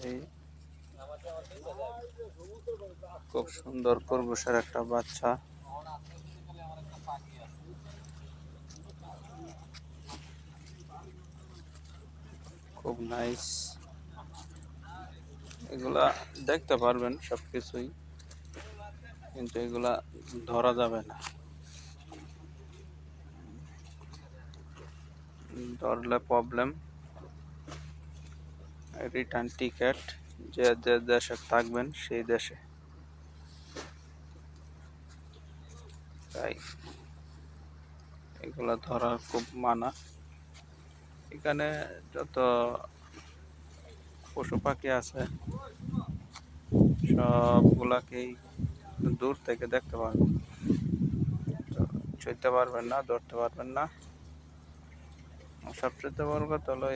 এই খুব সুন্দর খরগোশের একটা বাচ্চা। খুব নাইস। এগুলা দেখতে পারবেন সবকিছুই, কিন্তু এগুলা ধরা যাবে না, ধরলে প্রবলেম। রিটার্ন টিকেট, যে যে দেশে থাকবেন সেই দেশে। তাই এগুলা ধরা খুব মানা। এখানে যত পশু পাখি আছে সবগুলাকেই দূর থেকে দেখতে পারবেন, ছুঁতে পারবেন না, ধরতে পারবেন না। সবচেয়ে বড় কথা হলো